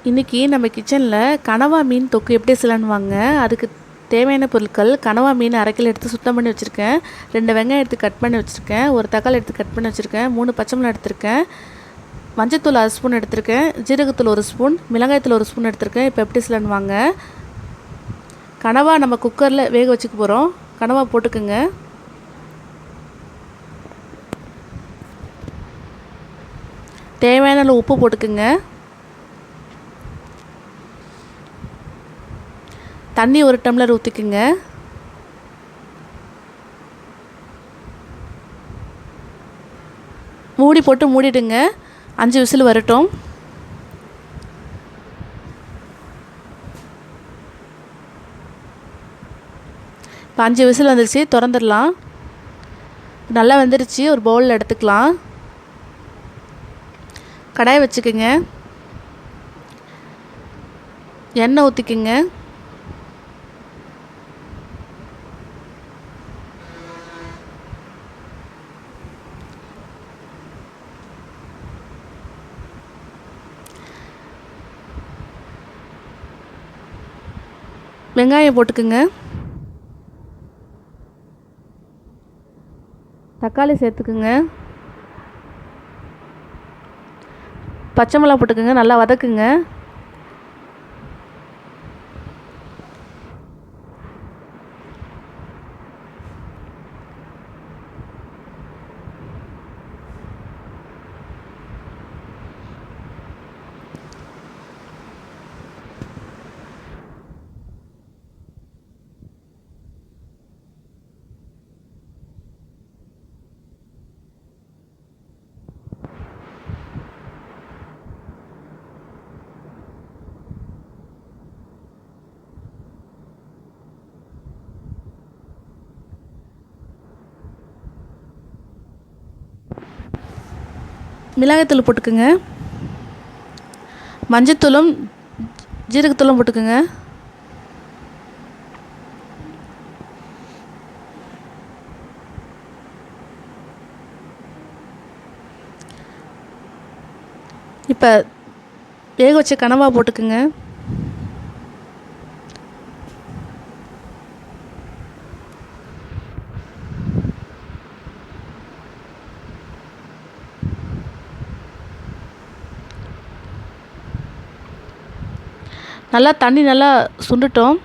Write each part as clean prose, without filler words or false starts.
இன்றைக்கி நம்ம கிச்சனில் கனவா மீன் தொக்கு எப்படி செய்யலான்னு வாங்க. அதுக்கு தேவையான பொருட்கள்: கனவா மீன் 1/2 கிலோ எடுத்து சுத்தம் பண்ணி வச்சுருக்கேன், 2 வெங்காயம் எடுத்து கட் பண்ணி வச்சுருக்கேன், 1 தக்காளி எடுத்து கட் பண்ணி வச்சுருக்கேன், 3 பச்சை மிளகாய் எடுத்திருக்கேன், மஞ்சத்தூள் 1 ஸ்பூன் எடுத்திருக்கேன், ஜீரகத்தூள் 1 ஸ்பூன், மிளகாய்த்தூள் 1 ஸ்பூன் எடுத்திருக்கேன். இப்போ எப்படி செய்யலான்னு வாங்க. கனவா நம்ம குக்கரில் வேக வச்சுக்க போகிறோம். கனவா போட்டுக்குங்க. தேவையான உப்பு போட்டுக்குங்க. தண்ணி 1 டம்ளர் ஊற்றிக்குங்க. மூடி போட்டு மூடிடுங்க. 5 விசில் வரட்டும். இப்போ 5 விசில் வந்துருச்சு, திறந்துடலாம். நல்லா வெந்துருச்சு. ஒரு பவுலில் எடுத்துக்கலாம். கடாய் வச்சுக்கோங்க. எண்ணெய் ஊற்றிக்குங்க. வெங்காயம் போட்டுக்குங்க. தக்காளி சேர்த்துக்குங்க. பச்சை மிளகாய் போட்டுக்குங்க. நல்லா வதக்குங்க. மிளகாய்த்தூள் போட்டுக்குங்க. மஞ்சத்தூளும் ஜீரகத்தூளும் போட்டுக்குங்க. இப்போ வேக வச்ச கனவா போட்டுக்குங்க. நல்லா தண்ணி நல்லா சுண்டுட்டோம்.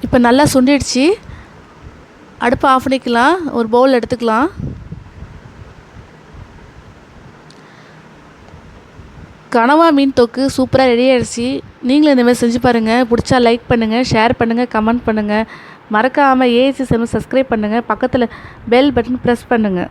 இப்போ நல்லா சுண்டிடுச்சு. அடுப்பை ஆஃப் பண்ணிக்கலாம். ஒரு பவுல் எடுத்துக்கலாம். கனவா மீன் தொக்கு சூப்பராக ரெடி ஆகிடுச்சு. நீங்களும் இந்தமாதிரி செஞ்சு பாருங்கள். பிடிச்சா லைக் பண்ணுங்கள், ஷேர் பண்ணுங்கள், கமெண்ட் பண்ணுங்கள். மறக்காமல் ஏஎஸ்சி சேனல் சப்ஸ்கிரைப் பண்ணுங்கள். பக்கத்தில் பெல் பட்டன் ப்ரெஸ் பண்ணுங்கள்.